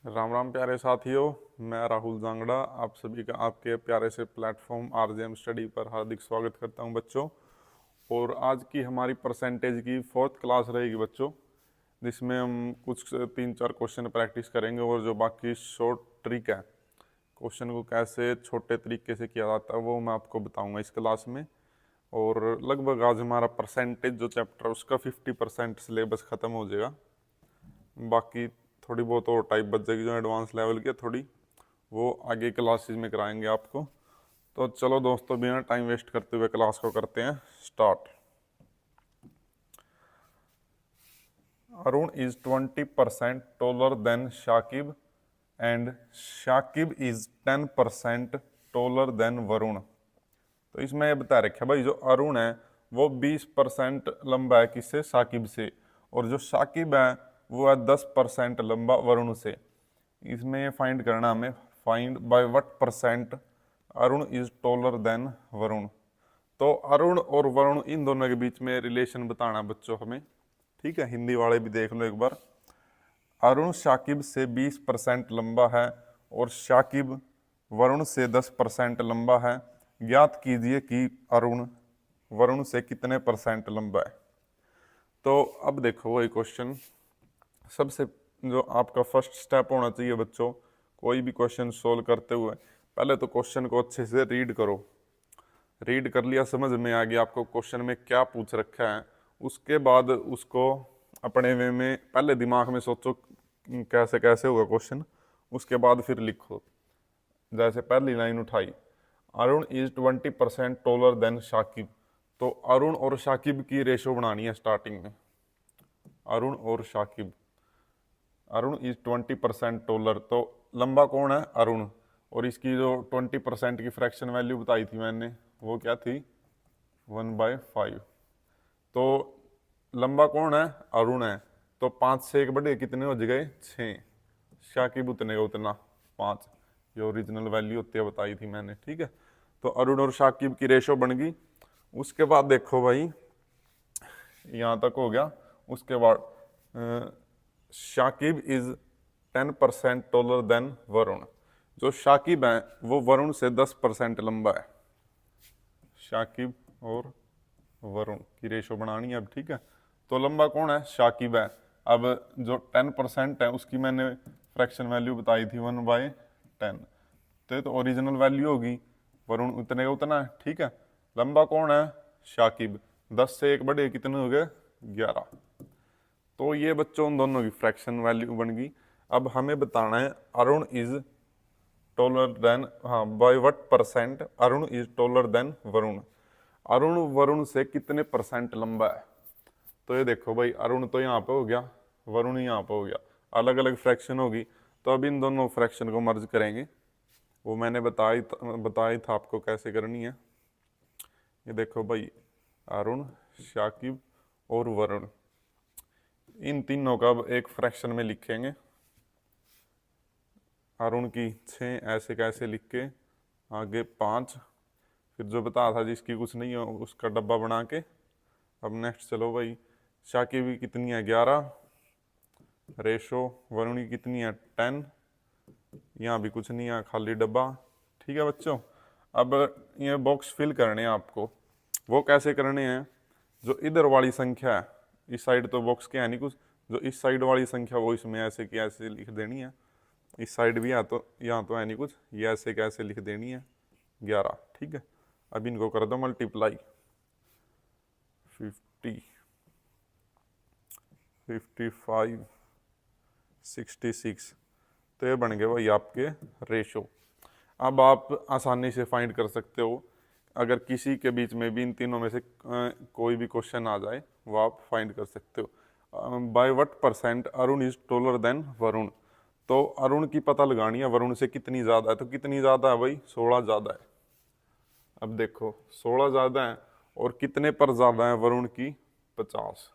राम राम प्यारे साथियों, मैं राहुल जांगड़ा आप सभी का आपके प्यारे से प्लेटफॉर्म आरजेएम स्टडी पर हार्दिक स्वागत करता हूं बच्चों। और आज की हमारी परसेंटेज की 4th क्लास रहेगी बच्चों, जिसमें हम कुछ 3-4 क्वेश्चन प्रैक्टिस करेंगे और जो बाकी शॉर्ट ट्रिक है, क्वेश्चन को कैसे छोटे तरीके से किया जाता है वो मैं आपको बताऊँगा इस क्लास में। और लगभग आज हमारा परसेंटेज जो चैप्टर है उसका 50% सिलेबस ख़त्म हो जाएगा। बाकी थोड़ी बहुत और टाइप बच जाएगी जो एडवांस लेवल की, थोड़ी वो आगे क्लासेस में कराएंगे आपको। तो चलो दोस्तों, बिना टाइम वेस्ट करते हुए क्लास को करते हैं start. Arun is 20% taller than Shakib and Shakib is 10% taller than Varun. तो इसमें ये बता रखा है भाई, जो अरुण है वो 20% लंबा है किससे? शाकिब से। और जो शाकिब है वो है 10% लंबा वरुण से। इसमें ये फाइंड करना हमें, find by what percent Arun is taller than Varun. तो अरुण और वरुण इन दोनों के बीच में रिलेशन बताना बच्चों हमें, ठीक है। हिंदी वाले भी देख लो एक बार। अरुण शाकिब से 20% लंबा है और शाकिब वरुण से 10% लंबा है। ज्ञात कीजिए कि अरुण वरुण से कितने परसेंट लंबा है। तो अब देखो वही क्वेश्चन, सबसे जो आपका फर्स्ट स्टेप होना चाहिए बच्चों, कोई भी क्वेश्चन सोल्व करते हुए पहले तो क्वेश्चन को अच्छे से रीड करो। रीड कर लिया, समझ में आ गया आपको क्वेश्चन में क्या पूछ रखा है, उसके बाद उसको अपने वे में पहले दिमाग में सोचो कैसे कैसे होगा क्वेश्चन, उसके बाद फिर लिखो। जैसे पहली लाइन उठाई, Arun is 20% taller than Shakib. तो अरुण और शाकिब की रेशो बनानी है स्टार्टिंग में। अरुण और शाकिब, अरुण इज 20% टॉलर, तो लंबा कौन है? अरुण। और इसकी जो 20% की फ्रैक्शन वैल्यू बताई थी मैंने, वो क्या थी? 1/5। तो लंबा कौन है? अरुण है। तो 5 से 1 बढ़े कितने हो गए? 6। शाकिब उतने का उतना 5, जो ओरिजिनल वैल्यू होती है बताई थी मैंने, ठीक है। तो अरुण और शाकिब की रेशो बन गई। उसके बाद देखो भाई, यहाँ तक हो गया। उसके बाद Shakib is 10% taller than Varun. जो शाकिब है वो वरुण से 10% लंबा है। शाकिब और वरुण की रेशो बनानी है अब, ठीक है। तो लंबा कौन है? शाकिब है। अब जो 10% है उसकी मैंने फ्रैक्शन वैल्यू बताई थी 1/10। तो ओरिजिनल वैल्यू होगी, वरुण उतने का उतना है, ठीक है। लंबा कौन है? शाकिब। 10 से 1 बढ़े कितने हो गए? 11। तो ये बच्चों उन दोनों की फ्रैक्शन वैल्यू बन गई। अब हमें बताना है अरुण इज टॉलर देन, हाँ, by what percent Arun is taller than Varun. Arun Varun से कितने परसेंट लंबा है? तो ये देखो भाई, अरुण तो यहाँ पे हो गया, वरुण यहाँ पे हो गया, अलग अलग फ्रैक्शन होगी। तो अब इन दोनों फ्रैक्शन को मर्ज करेंगे, वो मैंने बताई था आपको कैसे करनी है। ये देखो भाई, अरुण, शाकिब और वरुण, इन तीनों का अब एक फ्रैक्शन में लिखेंगे। अरुण की 6 ऐसे कैसे लिख के, आगे 5, फिर जो बता था जिसकी कुछ नहीं हो उसका डब्बा बना के। अब नेक्स्ट चलो भाई, शाकिब की कितनी है? 11 रेशो, वरुण की कितनी है? 10। यहाँ भी कुछ नहीं है, खाली डब्बा, ठीक है बच्चों। अब ये बॉक्स फिल करने हैं आपको। वो कैसे करने हैं? जो इधर वाली संख्या है, इस साइड तो बॉक्स के है नहीं कुछ, जो इस साइड वाली संख्या वो इसमें ऐसे की ऐसे लिख देनी है। इस साइड भी यहाँ तो है नहीं कुछ, ये ऐसे कैसे लिख देनी है 11, ठीक है। अब इनको कर दो मल्टीप्लाई, 50, 55, 66। तो ये बन गए भाई आपके रेशो। अब आप आसानी से फाइंड कर सकते हो, अगर किसी के बीच में भी इन तीनों में से कोई भी क्वेश्चन आ जाए वो आप फाइंड कर सकते हो। By what percent Arun is taller than Varun. तो अरुण की पता लगानी है वरुण से कितनी ज़्यादा है। तो कितनी ज़्यादा है भाई? 16 ज़्यादा है। अब देखो 16 ज़्यादा है, और कितने पर ज़्यादा है? वरुण की 50,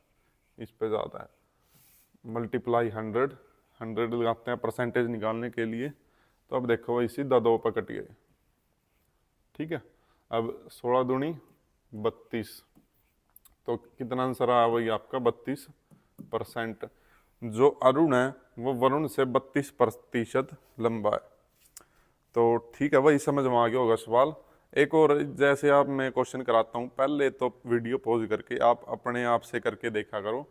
इस पे ज़्यादा है। मल्टीप्लाई 100, 100 लगाते हैं परसेंटेज निकालने के लिए। तो अब देखो भाई, सीधा 2 पर कट गए, ठीक है। अब 16 दूनी 32, तो कितना आंसर आया भाई आपका? 32%। जो अरुण है वो वरुण से 32% लंबा है। तो ठीक है भाई, समझ में आ गया होगा सवाल। एक और जैसे आप मैं क्वेश्चन कराता हूँ, पहले तो वीडियो पॉज करके आप अपने आप से करके देखा करो।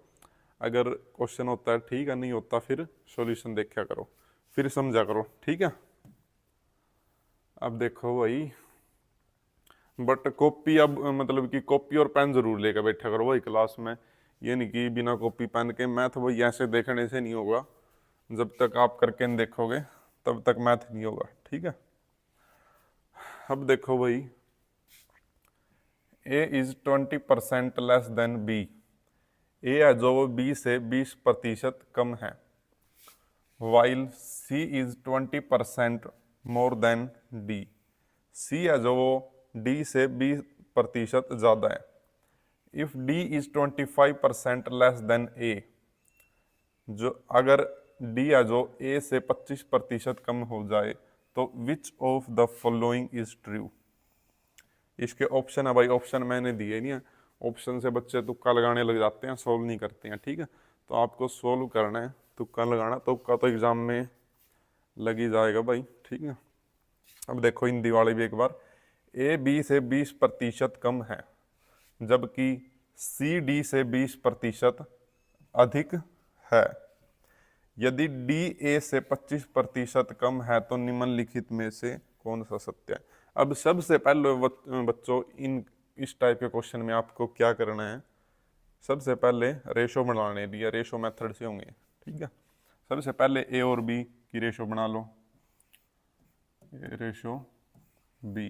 अगर क्वेश्चन होता है ठीक है, नहीं होता फिर सॉल्यूशन देखा करो, फिर समझा करो, ठीक है। अब देखो भाई, बट कॉपी अब मतलब कि कॉपी और पेन जरूर लेकर बैठा करो भाई क्लास में। ये नहीं कि बिना कॉपी पेन के मैथ भाई ऐसे देखने से नहीं होगा। जब तक आप करके नहीं देखोगे तब तक मैथ नहीं होगा, ठीक है। अब देखो भाई, A is 20% less than B. A है जो वो बी से 20% कम है। While C is 20% more than D. C है जो वो डी से 20% ज़्यादा है। If D is 25% less than A, जो अगर डी है जो ए से 25% कम हो जाए तो which of the following is true. इसके ऑप्शन है भाई, ऑप्शन मैंने दिए नहीं है। ऑप्शन से बच्चे तुक्का लगाने लग जाते हैं, सोल्व नहीं करते हैं, ठीक है। तो आपको सोल्व करना है, तुक्का लगाना, तुक्का तो एग्जाम में लग ही जाएगा भाई, ठीक है। अब देखो हिंदी वाले भी एक बार, ए बी से 20% कम है जबकि सी डी से 20% अधिक है। यदि डी ए से 25% कम है तो निम्नलिखित में से कौन सा सत्य है। अब सबसे पहले बच्चों इस टाइप के क्वेश्चन में आपको क्या करना है, सबसे पहले रेशो बनाने दिया, रेशो मेथड से होंगे, ठीक है। सबसे पहले ए और बी की रेशो बना लो, ए रेशो बी।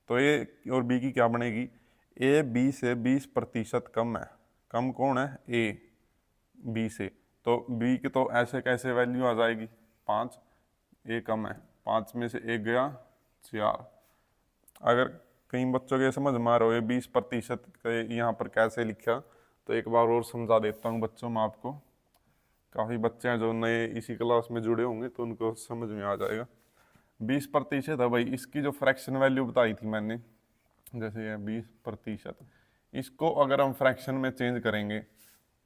तो ए और बी की क्या बनेगी, ए बी से 20% कम है। कम कौन है, ए बी से, तो बी की तो ऐसे कैसे वैल्यू आ जाएगी 5, ए कम है, 5 में से 1 गया 4। अगर कई बच्चों के समझ में आ रहा हो 20% यहाँ पर कैसे लिखा, तो एक बार और समझा देता हूँ बच्चों में आपको। काफ़ी बच्चे हैं जो नए इसी क्लास में जुड़े होंगे तो उनको समझ में आ जाएगा। 20% है भाई, इसकी जो फ्रैक्शन वैल्यू बताई थी मैंने, जैसे ये 20%, इसको अगर हम फ्रैक्शन में चेंज करेंगे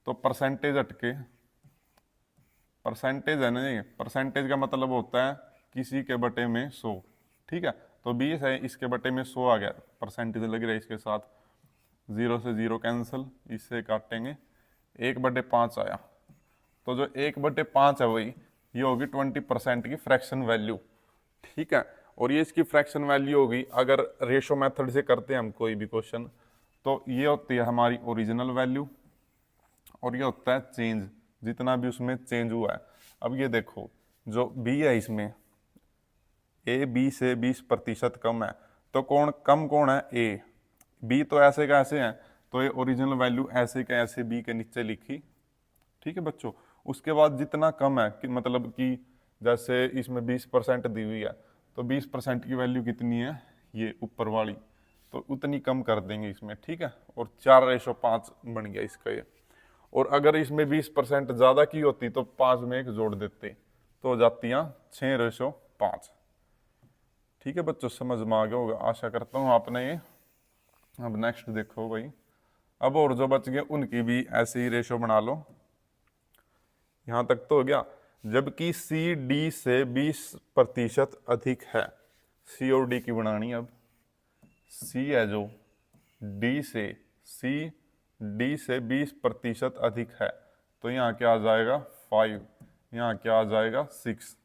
तो परसेंटेज हटके, परसेंटेज है ना, ये परसेंटेज का मतलब होता है किसी के बटे में 100, ठीक है। तो 20 है, इसके बटे में 100 आ गया, परसेंटेज लग रहा है इसके साथ, 0 से 0 कैंसिल, इससे काटेंगे, 1/5 आया। तो जो 1/5 है वही ये होगी 20% की फ्रैक्शन वैल्यू, ठीक है। और ये इसकी फ्रैक्शन वैल्यू होगी, अगर रेशो मेथड से करते हैं हम कोई भी क्वेश्चन, तो ये होती है हमारी ओरिजिनल वैल्यू और ये होता है चेंज, जितना भी उसमें चेंज हुआ है। अब ये देखो जो बी है इसमें, ए बी से 20% कम है, तो कौन है, ए। बी तो ऐसे का ऐसे है, तो ये ओरिजिनल वैल्यू ऐसे के ऐसे बी के नीचे लिखी, ठीक है बच्चों। उसके बाद जितना कम है कि मतलब कि जैसे इसमें 20% दी हुई है, तो 20% की वैल्यू कितनी है, ये ऊपर वाली, तो उतनी कम कर देंगे इसमें, ठीक है। और 4:5 बन गया इसका ये। और अगर इसमें 20% ज़्यादा की होती तो 5 में 1 जोड़ देते, तो हो जाती है 6:5, ठीक है बच्चों। समझ में आ गया होगा, आशा करता हूँ आपने ये। अब नेक्स्ट देखो भाई, अब और जो बच गए उनकी भी ऐसे ही रेशो बना लो। यहाँ तक तो हो गया, जबकि सी डी से 20% अधिक है। सी और डी की बनानी, अब सी है जो डी से, सी डी से 20% अधिक है, तो यहाँ क्या आ जाएगा 5, यहाँ क्या आ जाएगा 6,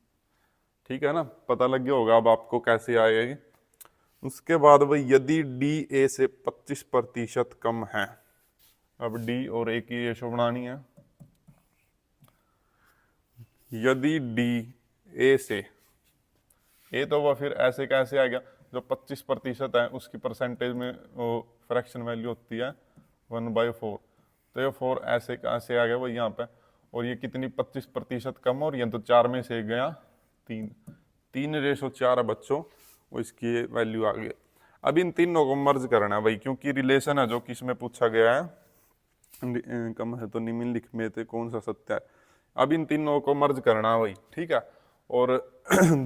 ठीक है ना। पता लग गया होगा अब आपको कैसे आएगी। उसके बाद भाई यदि डी ए से 25% कम है, अब डी और ए की रेशो बनानी है। यदि डी ए से, ए तो वह फिर ऐसे कैसे आएगा, जो 25% है उसकी परसेंटेज में वो फ्रैक्शन वैल्यू होती है 1/4, तो ये 4 ऐसे कैसे आ गया वो यहाँ पे। और ये कितनी 25% कम, और ये तो 4 में से गया 3, 3:4 है बच्चों, वो इसकी वैल्यू आ गई। अब इन तीनों को मर्ज करना है भाई, क्योंकि रिलेशन है जो किस में पूछा गया है, कम है तो निम्नलिखित में से कौन सा सत्य है। अब इन तीनों को मर्ज करना है भाई, ठीक है। और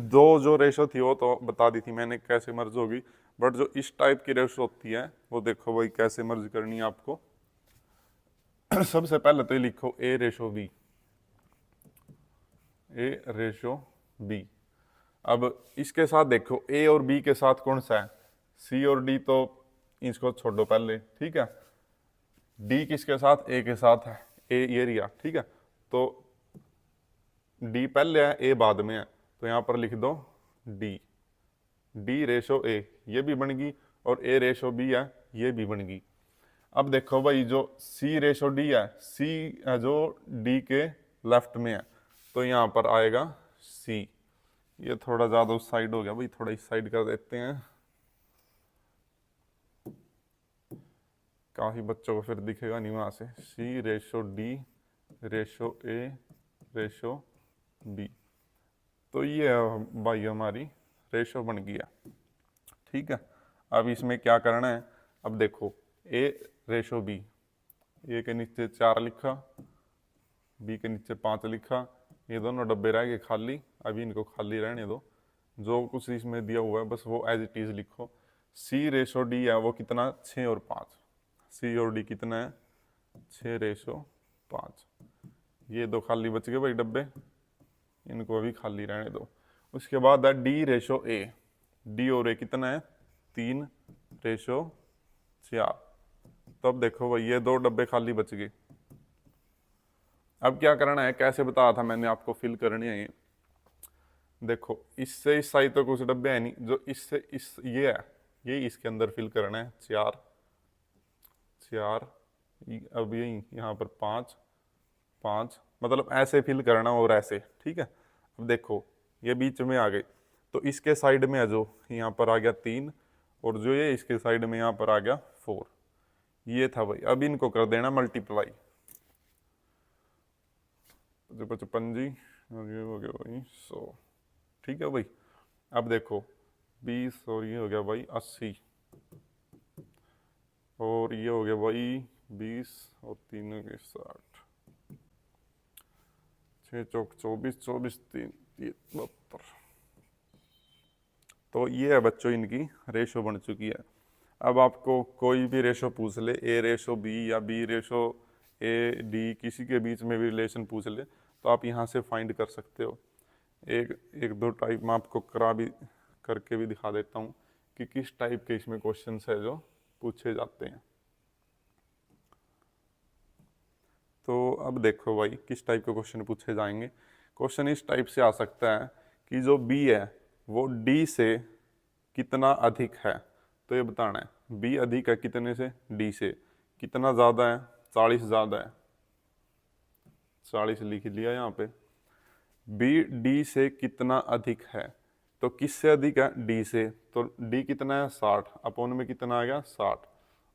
दो जो रेशो थी वो तो बता दी थी मैंने कैसे मर्ज होगी, बट जो इस टाइप की रेशो होती है वो देखो भाई कैसे मर्ज करनी है आपको। सबसे पहले तो ये लिखो A/B, ए रेशो बी। अब इसके साथ देखो ए और बी के साथ कौन सा है, सी और डी, तो इसको छोड़ो पहले, ठीक है। डी किसके साथ, ए के साथ है, ए एरिया, ठीक है। तो डी पहले है, ए बाद में है, तो यहाँ पर लिख दो डी, डी रेशो ए, ये भी बन गई, और ए रेशो बी है, ये भी बन गई। अब देखो भाई जो सी रेशो डी है, सी है जो डी के लेफ्ट में है, तो यहाँ पर आएगा सी। ये थोड़ा ज़्यादा उस साइड हो गया भाई, थोड़ा इस साइड कर देते हैं, काफ़ी बच्चों को फिर दिखेगा नहीं वहाँ से। C ratio D ratio A ratio B, तो ये भाई हमारी रेशो बन गया, ठीक है। अब इसमें क्या करना है, अब देखो ए रेशो बी, ए के नीचे 4 लिखा, बी के नीचे 5 लिखा, ये दोनों डब्बे रह गए खाली, अभी इनको खाली रहने दो, जो कुछ इसमें दिया हुआ है बस वो एज इट इज लिखो। सी रेशो डी है वो कितना, 6 और 5, सी और डी कितना है, 6 रेशो 5, ये 2 खाली बच गए भाई डब्बे, इनको अभी खाली रहने दो। उसके बाद है डी रेशो ए, डी और ए कितना है, 3 रेशो 4, तो अब देखो भाई ये 2 डब्बे खाली बच गए। अब क्या करना है, कैसे बताया था मैंने आपको, फिल करनी है ये, देखो इससे इस साइड तो कुछ डब्बे है नहीं, जो इससे इस ये है, ये इसके अंदर फिल करना है, 4 4, अब यही यहाँ पर 5 5, मतलब ऐसे फिल करना और ऐसे, ठीक है। अब देखो ये बीच में आ गए, तो इसके साइड में है जो यहाँ पर आ गया 3, और जो ये इसके साइड में यहाँ पर आ गया 4, ये था भाई। अब इनको कर देना मल्टीप्लाई, 55 जी, और ये हो गया भाई 100, ठीक है भाई। अब देखो 20 और ये हो गया भाई 80, और ये हो गया भाई 20 और 3 हो गए 60, 6 चौक 24, 24 3 72, तो ये है बच्चों इनकी रेशो बन चुकी है। अब आपको कोई भी रेशो पूछ ले, ए रेशो बी या बी रेशो ए डी, किसी के बीच में भी रिलेशन पूछ ले, तो आप यहाँ से फाइंड कर सकते हो। एक दो टाइप मैं आपको करके भी दिखा देता हूँ कि किस टाइप के इसमें क्वेश्चंस है जो पूछे जाते हैं। तो अब देखो भाई किस टाइप के क्वेश्चन पूछे जाएंगे। क्वेश्चन इस टाइप से आ सकता है कि जो बी है वो डी से कितना अधिक है, तो ये बताना है बी अधिक है कितने से, डी से, कितना ज़्यादा है, 40 ज़्यादा है, 40 लिख लिया यहाँ पे। बी डी से कितना अधिक है, तो किससे अधिक है, डी से, तो डी कितना है 60, अपॉन में कितना आ गया 60,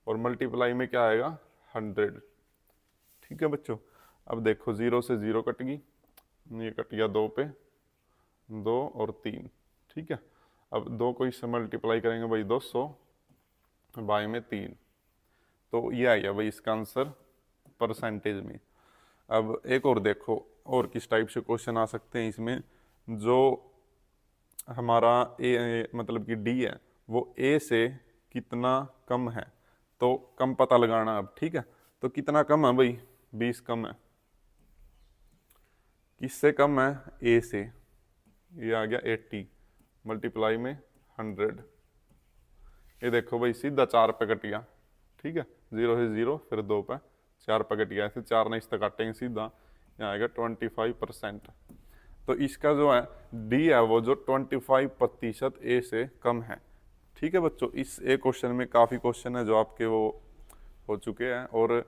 और मल्टीप्लाई में क्या आएगा 100, ठीक है बच्चों। अब देखो 0 से 0 कट गई, ये कट गया 2 पे, 2 और 3, ठीक है। अब 2 को इससे मल्टीप्लाई करेंगे भाई 200 बाय में 3, तो ये आ गया भाई इसका आंसर परसेंटेज में। अब एक और देखो और किस टाइप से क्वेश्चन आ सकते हैं इसमें, जो हमारा ए मतलब कि डी है वो ए से कितना कम है, तो कम पता लगाना अब, ठीक है। तो कितना कम है भाई, 20 कम है, किससे कम है, ए से, ये आ गया 80, मल्टीप्लाई में 100, ये देखो भाई सीधा 4 पे कट गया, ठीक है, 0 से 0 फिर 2 पे 4 पे कट गया, ऐसे 4 नहीं इससे काटेंगे सीधा, यहाँ आएगा 25%। तो इसका जो है डी है वो जो 25% ए से कम है, ठीक है बच्चों। इस एक क्वेश्चन में काफ़ी क्वेश्चन है जो आपके वो हो चुके हैं, और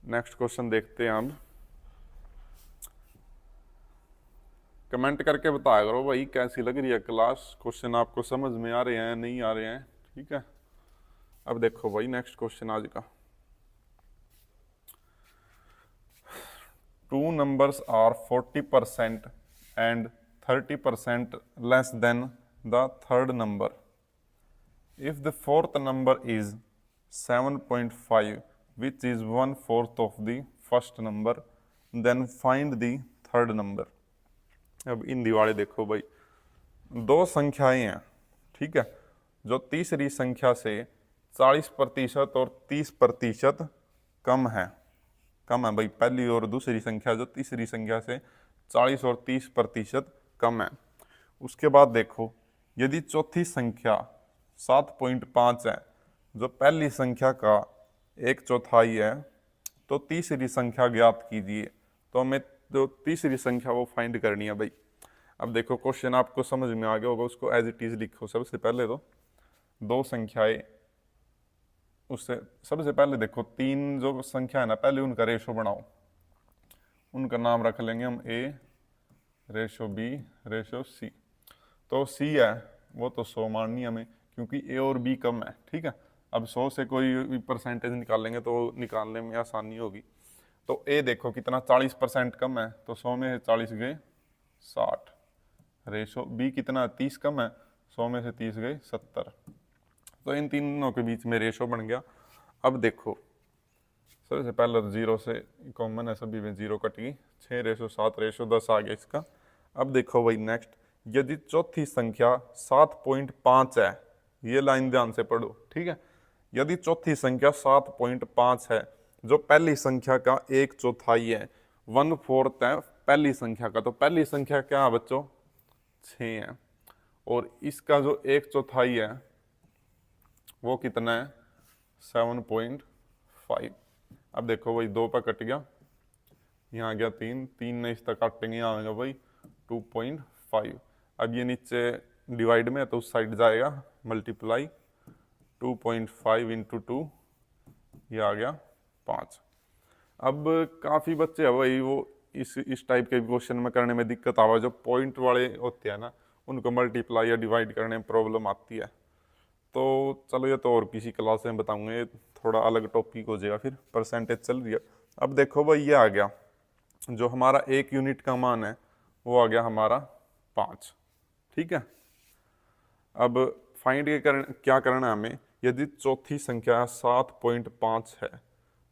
नेक्स्ट क्वेश्चन देखते हैं हम। कमेंट करके बताया करो भाई कैसी लग रही है क्लास, क्वेश्चन आपको समझ में आ रहे हैं नहीं आ रहे हैं, ठीक है। अब देखो भाई नेक्स्ट क्वेश्चन आज का, 2 numbers are 40% and 30% less than the third number. If the fourth number is 7.5, which is 1/4 of the first number, then find the third number. अब इन दिवाले देखो भाई, 2 संख्याएं हैं, ठीक है, जो तीसरी संख्या से 40% और 30% कम है भाई, पहली और दूसरी संख्या जो तीसरी संख्या से 40 और 30% कम है। उसके बाद देखो, यदि चौथी संख्या 7.5 है, जो पहली संख्या का 1/4 है, तो तीसरी संख्या ज्ञात कीजिए। तो हमें जो तीसरी संख्या वो फाइंड करनी है भाई। अब देखो क्वेश्चन आपको समझ में आ गया होगा, उसको एज इट इज लिखो। सबसे पहले तो दो संख्याएं, उससे सबसे पहले देखो तीन जो संख्या है ना, पहले उनका रेशो बनाओ। उनका नाम रख लेंगे हम ए रेशो बी रेशो सी। तो सी है वो तो 100 माननी है हमें, क्योंकि ए और बी कम है। ठीक है, अब 100 से कोई परसेंटेज निकालेंगे तो निकालने में आसानी होगी। तो ए देखो कितना 40% कम है, तो 100 में से 40 गए 60। रेशो बी कितना 30 कम है, 100 में से 30 गए 70। तो इन तीनों के बीच में रेशो बन गया। अब देखो सबसे पहले तो 0 से कॉमन है, सभी में 0 कट गई। 6:7:10 आ गया इसका। अब देखो भाई नेक्स्ट, यदि चौथी संख्या 7.5 है, ये लाइन ध्यान से पढ़ो। ठीक है, यदि चौथी संख्या 7.5 है, जो पहली संख्या का 1/4 है, 1/4 है पहली संख्या का, तो पहली संख्या क्या है बच्चों 6 है, और इसका जो 1/4 है वो कितना है 7.5। अब देखो भाई 2 पर कट गया, यहाँ आ गया 3, 3 ने इस तक काटेंगे, यहाँ आएगा भाई 2.5। अब ये नीचे डिवाइड में है तो उस साइड जाएगा मल्टीप्लाई, 2.5 इंटू 2, ये आ गया 5। अब काफ़ी बच्चे है भाई वो इस टाइप के क्वेश्चन में करने में दिक्कत आवा, जो पॉइंट वाले होते हैं ना, उनको मल्टीप्लाई या डिवाइड करने में प्रॉब्लम आती है। तो चलो ये तो और किसी क्लास में बताऊंगा, ये थोड़ा अलग टॉपिक हो जाएगा। फिर परसेंटेज चल रही है। अब देखो भाई ये आ गया, जो हमारा 1 यूनिट का मान है वो आ गया हमारा 5। ठीक है, अब फाइंड क्या करना है हमें, यदि चौथी संख्या 7.5 है,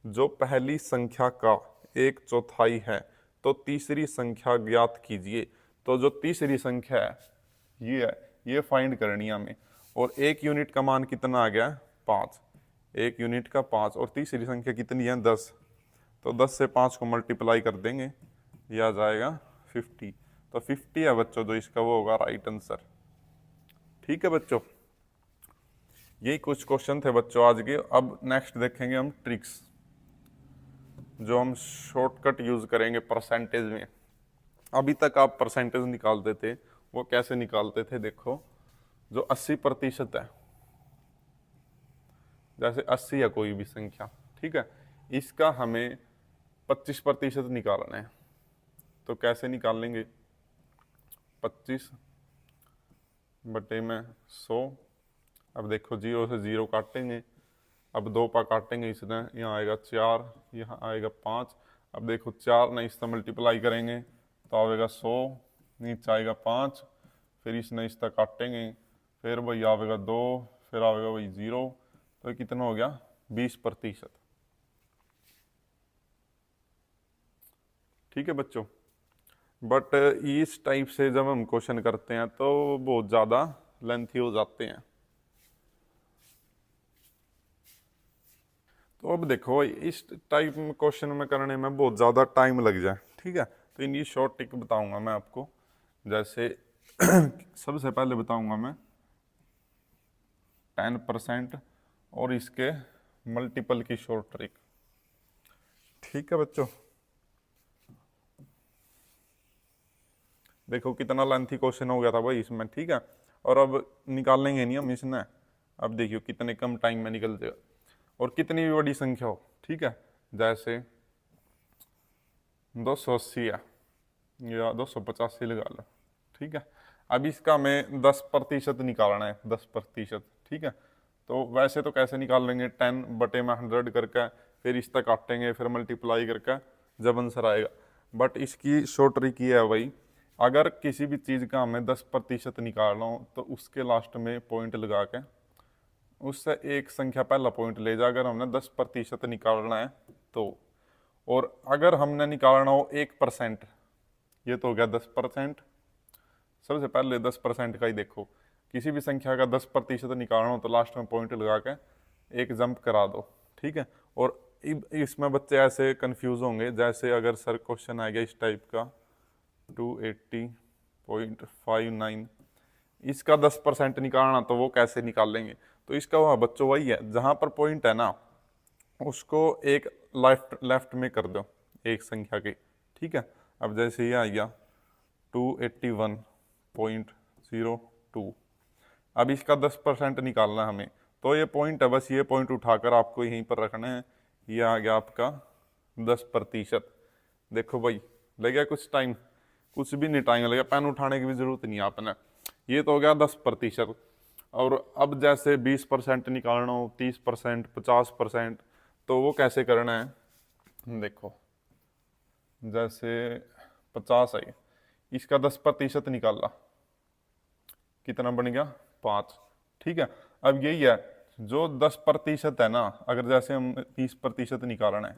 जो पहली संख्या का 1/4 है, तो तीसरी संख्या ज्ञात कीजिए। तो जो तीसरी संख्या है ये है, ये फाइंड करनी है हमें। और 1 यूनिट का मान कितना आ गया 5, 1 यूनिट का 5, और तीसरी संख्या कितनी है 10। तो 10 से 5 को मल्टीप्लाई कर देंगे, यह आ जाएगा 50। तो 50 है बच्चों, जो इसका वो होगा राइट आंसर। ठीक है बच्चों, यही कुछ क्वेश्चन थे बच्चों आज के। अब नेक्स्ट देखेंगे हम ट्रिक्स, जो हम शॉर्टकट यूज करेंगे परसेंटेज में। अभी तक आप परसेंटेज निकालते थे, वो कैसे निकालते थे देखो, जो 80% है, जैसे 80 है कोई भी संख्या, ठीक है, इसका हमें 25% निकालना है। तो कैसे निकाल लेंगे, 25 बटे में 100। अब देखो 0 से 0 काटेंगे, अब 2 पा काटेंगे इसने, यहाँ आएगा 4, यहाँ आएगा 5। अब देखो 4 ने इससे मल्टीप्लाई करेंगे तो आएगा 100, नीचे आएगा 5, फिर इसने इस तक काटेंगे, फिर वही आएगा 2, फिर आएगा वही 0। तो कितना हो गया 20%। ठीक है बच्चों, बट इस टाइप से जब हम क्वेश्चन करते हैं तो बहुत ज़्यादा लेंथी हो जाते हैं। तो अब देखो इस टाइप में क्वेश्चन में करने में बहुत ज़्यादा टाइम लग जाए। ठीक है, तो इनकी शॉर्ट ट्रिक बताऊंगा मैं आपको। जैसे सबसे पहले बताऊंगा मैं 10% और इसके मल्टीपल की शॉर्ट ट्रिक। ठीक है बच्चों, देखो कितना लेंथी क्वेश्चन हो गया था भाई इसमें। ठीक है, और अब निकाल लेंगे नहीं हम इसमें। अब देखियो कितने कम टाइम में निकल जाएगा, और कितनी भी बड़ी संख्या हो। ठीक है, जैसे 280 है या 285 लगा लो। ठीक है, अब इसका हमें 10% निकालना है, 10%। ठीक है, तो वैसे तो कैसे निकाल लेंगे, 10 बटे में 100 करके, फिर इस तक काटेंगे, फिर मल्टीप्लाई करके जब आंसर आएगा। बट इसकी शॉर्ट ट्रिक ये है भाई, अगर किसी भी चीज़ का हमें 10% निकालना हो तो उसके लास्ट में पॉइंट लगा के उससे एक संख्या पहला पॉइंट ले जा, अगर हमने 10% निकालना है तो। और अगर हमने निकालना हो 1%, ये तो हो गया 10%। सबसे पहले 10% का ही देखो, किसी भी संख्या का 10% निकालना हो तो लास्ट में पॉइंट लगा के एक जंप करा दो। ठीक है, और इसमें बच्चे ऐसे कंफ्यूज होंगे, जैसे अगर सर क्वेश्चन आ गया इस टाइप का 280.59। इसका 10% निकालना, तो वो कैसे निकाल लेंगे? तो इसका वह बच्चों वही है, जहाँ पर पॉइंट है ना उसको एक लेफ्ट लेफ्ट में कर दो एक संख्या के, ठीक है। अब जैसे ये आ गया 281.02। अब इसका 10% निकालना है हमें, तो ये पॉइंट है, बस ये पॉइंट उठाकर आपको यहीं पर रखना है। ये आ गया आपका 10%। देखो भाई, लगेगा कुछ टाइम? कुछ भी नहीं टाइम लगेगा, पेन उठाने की भी जरूरत नहीं आपने। ये तो हो गया 10%। और अब जैसे 20% निकालना हो, 30%, 50%, तो वो कैसे करना है? देखो जैसे 50 है, इसका 10% निकाला, कितना बन गया? 5। ठीक है। अब यही है, जो 10% है ना, अगर जैसे हम 30% निकालना है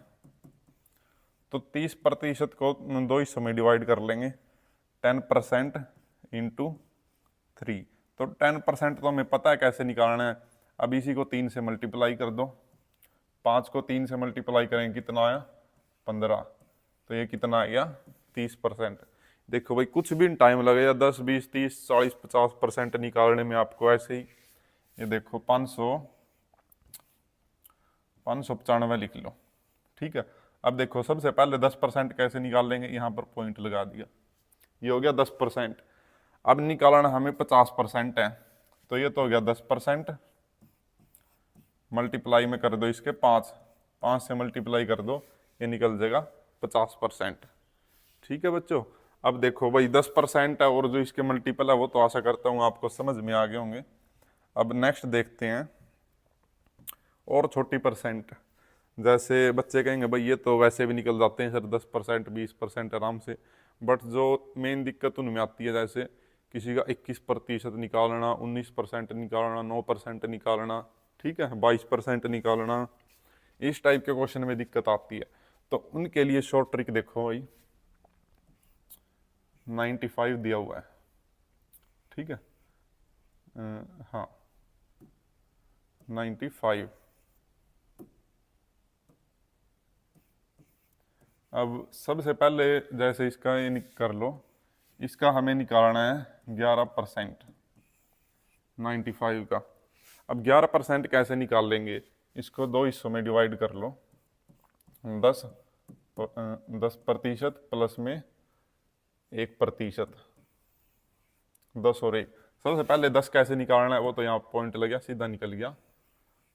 तो 30% को दो हिस्सों में डिवाइड कर लेंगे, 10% इंटू 3। तो 10% तो हमें पता है कैसे निकालना है। अब इसी को 3 से मल्टीप्लाई कर दो, 5 को 3 से मल्टीप्लाई करेंगे, कितना आया? 15। तो ये कितना आ गया? 30%। देखो भाई, कुछ भी टाइम लगेगा, 10, 20, 30, 40, 50% निकालने में आपको ऐसे ही। ये देखो 595 लिख लो, ठीक है। अब देखो सबसे पहले 10% कैसे निकाल लेंगे, यहाँ पर पॉइंट लगा दिया, ये हो गया 10%। अब निकालना हमें 50% है, तो ये तो हो गया 10%, मल्टीप्लाई में कर दो इसके 5, 5 से मल्टीप्लाई कर दो, ये निकल जाएगा 50%। ठीक है बच्चों। अब देखो भाई 10% है और जो इसके मल्टीपल है वो तो आशा करता हूँ आपको समझ में आ गए होंगे। अब नेक्स्ट देखते हैं और छोटी परसेंट। जैसे बच्चे कहेंगे भाई ये तो वैसे भी निकल जाते हैं सर 10%, 20% आराम से, बट जो मेन दिक्कत उनमें आती है, जैसे किसी का 21% निकालना, 19% निकालना, 9% निकालना, ठीक है, 22% निकालना, इस टाइप के क्वेश्चन में दिक्कत आती है। तो उनके लिए शॉर्ट ट्रिक देखो भाई, 95 दिया हुआ है, ठीक है, हाँ 95। अब सबसे पहले जैसे इसका ये कर लो, इसका हमें निकालना है 11%, 95 का। अब 11% कैसे निकाल लेंगे? इसको दो हिस्सों में डिवाइड कर लो, 10% प्लस में 1%, 10 और 1। सबसे पहले 10 कैसे निकालना है, वो तो यहाँ पॉइंट लग गया, सीधा निकल गया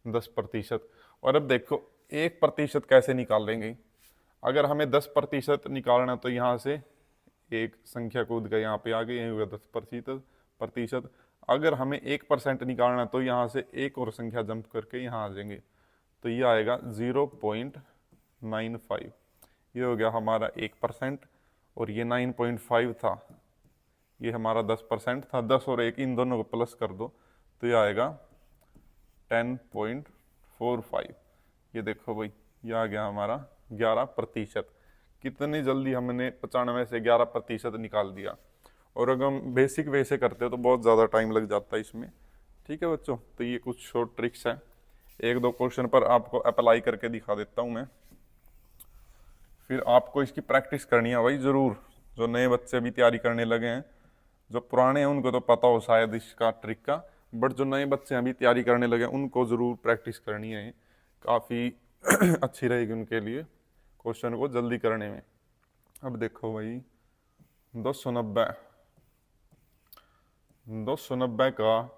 10%। और अब देखो 1% कैसे निकाल लेंगे? अगर हमें 10% निकालना है तो यहाँ से एक संख्या कूद कर यहाँ पे आ गई, यही हुआ 10%। अगर हमें 1% निकालना है तो यहाँ से एक और संख्या जंप करके यहाँ आ जाएंगे, तो ये आएगा 0.95। ये हो गया हमारा 1%, और ये 9.5 था, ये हमारा 10% था। 10 और 1 इन दोनों को प्लस कर दो तो ये आएगा 10.45। ये देखो भाई, ये आ गया हमारा 11%। कितनी जल्दी हमने 95 से 11% निकाल दिया। और अगर हम बेसिक वे से करते हो तो बहुत ज़्यादा टाइम लग जाता है इसमें। ठीक है बच्चों, तो ये कुछ शॉर्ट ट्रिक्स हैं, एक दो क्वेश्चन पर आपको अप्लाई करके दिखा देता हूँ मैं, फिर आपको इसकी प्रैक्टिस करनी है भाई ज़रूर। जो नए बच्चे भी तैयारी करने लगे हैं, जो पुराने हैं उनको तो पता हो शायद इसका ट्रिक का, बट जो नए बच्चे अभी तैयारी करने लगे उनको ज़रूर प्रैक्टिस करनी है, काफ़ी अच्छी रहेगी उनके लिए क्वेश्चन को जल्दी करने में। अब देखो भाई 290 का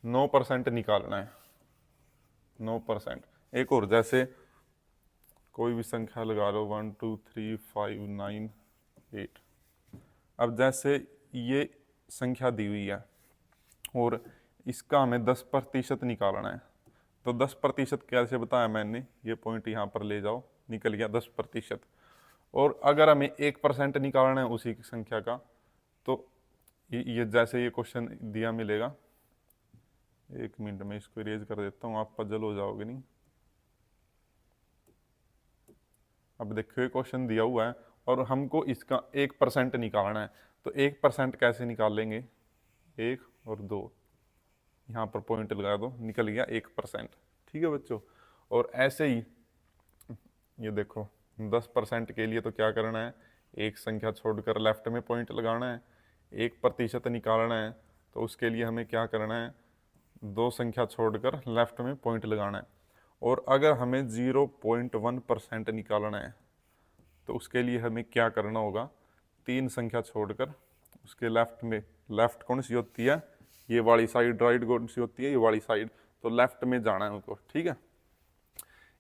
9% निकालना है, 9%। एक और, जैसे कोई भी संख्या लगा लो, 1 2 3 5 9 8। अब जैसे ये संख्या दी हुई है और इसका हमें 10% निकालना है, तो 10% कैसे बताया मैंने, ये पॉइंट यहाँ पर ले जाओ, निकल गया 10%। और अगर हमें 1% निकालना है उसी की संख्या का, तो ये जैसे ये क्वेश्चन दिया मिलेगा, 1 मिनट में इसको इरेज कर देता हूँ, आप पजल हो जाओगे नहीं। अब देखो ये क्वेश्चन दिया हुआ है और हमको इसका 1% निकालना है, तो 1% कैसे निकाल लेंगे? 1 और 2, यहाँ पर पॉइंट लगा दो, निकल गया 1%। ठीक है बच्चों। और ऐसे ही ये देखो 10% के लिए तो क्या करना है, एक संख्या छोड़कर लेफ्ट में पॉइंट लगाना है, 1% निकालना है, तो उसके लिए हमें क्या करना है, 2 संख्या छोड़कर लेफ्ट में पॉइंट लगाना है। और अगर हमें 0.1% निकालना है तो उसके लिए हमें क्या करना होगा, 3 संख्या छोड़कर उसके लेफ्ट में, लेफ्ट कौन सी होती है, ये वाली साइड, राइट कौन सी होती है, ये वाली साइड, तो लेफ्ट में जाना है उनको, ठीक है।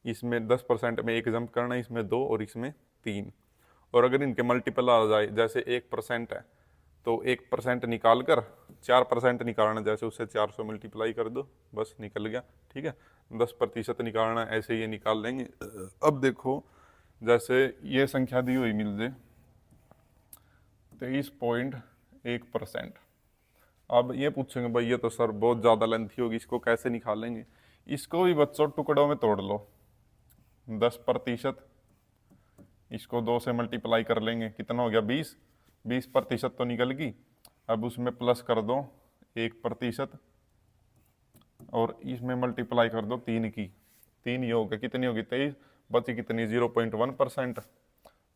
इसमें 10% में 1 जंप करना है, इसमें 2 और इसमें 3। और अगर इनके मल्टीपल आ जाए, जैसे 1% है तो 1% निकाल कर 4% निकालना, जैसे उससे 400 मल्टीप्लाई कर दो, बस निकल गया, ठीक है। 10% निकालना, ऐसे ये निकाल लेंगे। अब देखो, जैसे ये संख्या दी हुई मिल जाए 23.1%। अब ये पूछेंगे भाई ये तो सर बहुत ज़्यादा लेंथी होगी, इसको कैसे निकालेंगे। इसको भी बच्चों टुकड़ों में तोड़ लो, 10%, इसको 2 से मल्टीप्लाई कर लेंगे, कितना हो गया 20, 20% तो निकल गई। अब उसमें प्लस कर दो 1% और इसमें मल्टीप्लाई कर दो 3 की, 3 ये हो गया, कितनी होगी 23, बची कितनी 0.1%।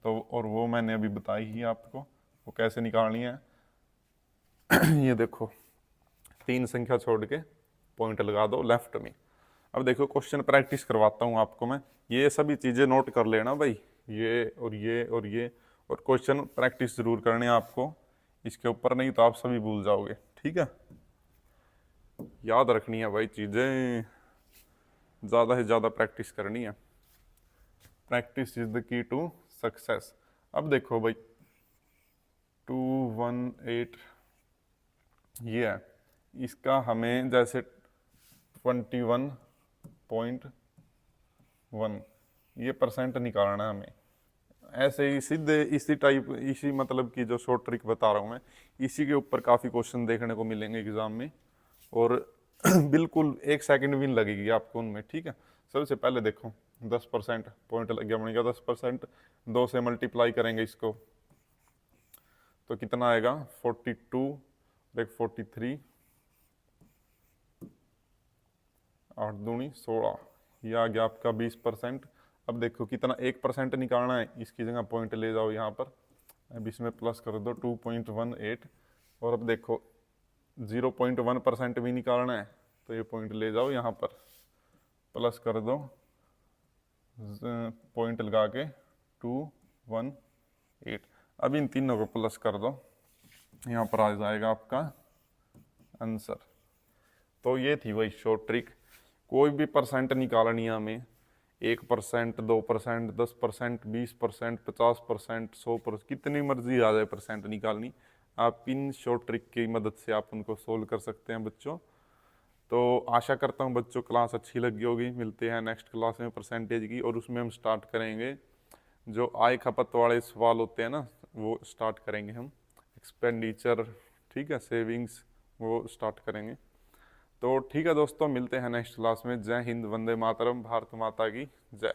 तो और वो मैंने अभी बताई ही आपको, वो कैसे निकालनी है। ये देखो 3 संख्या छोड़ के पॉइंट लगा दो लेफ्ट में। अब देखो क्वेश्चन प्रैक्टिस करवाता हूँ आपको मैं, ये सभी चीज़ें नोट कर लेना भाई, ये और ये और ये, और क्वेश्चन प्रैक्टिस जरूर करने आपको, इसके ऊपर नहीं तो आप सभी भूल जाओगे, ठीक है। याद रखनी है भाई चीज़ें, ज़्यादा से ज़्यादा प्रैक्टिस करनी है, practice is the key to success. अब देखो भाई 218 ये है, इसका हमें जैसे 21.1 ये परसेंट निकालना है हमें। ऐसे ही सीधे इसी टाइप, इसी मतलब की जो शॉर्ट ट्रिक बता रहा हूँ मैं, इसी के ऊपर काफ़ी क्वेश्चन देखने को मिलेंगे एग्जाम में, और बिल्कुल 1 सेकंड भी नहीं लगेगी आपको उनमें, ठीक है। सबसे पहले देखो 10% पॉइंट लग गया, बन गया 10%, 2 से मल्टीप्लाई करेंगे इसको तो कितना आएगा 42 और एक 43, 8 दूनी 16, ये आ गया आपका 20%। अब देखो कितना 1% निकालना है, इसकी जगह पॉइंट ले जाओ यहाँ पर, अब इसमें प्लस कर दो 2.18, और अब देखो 0.1% भी निकालना है तो ये पॉइंट ले जाओ यहाँ पर, प्लस कर दो, पॉइंट लगा के 218। अब इन तीनों को प्लस कर दो, यहाँ पर आ जाएगा आपका आंसर। तो ये थी वही शॉर्ट ट्रिक, कोई भी परसेंट निकालनी है हमें, 1%, 2%, 10%, 20%, 50%, 100%, कितनी मर्जी आ जाए परसेंट निकालनी, आप इन शॉर्ट ट्रिक की मदद से आप उनको सोल्व कर सकते हैं बच्चों। तो आशा करता हूँ बच्चों क्लास अच्छी लगी होगी। मिलते हैं नेक्स्ट क्लास में परसेंटेज की, और उसमें हम स्टार्ट करेंगे जो आय खपत वाले सवाल होते हैं ना, वो स्टार्ट करेंगे हम, एक्सपेंडिचर, ठीक है, सेविंग्स, वो स्टार्ट करेंगे। तो ठीक है दोस्तों, मिलते हैं नेक्स्ट क्लास में। जय हिंद, वंदे मातरम, भारत माता की जय।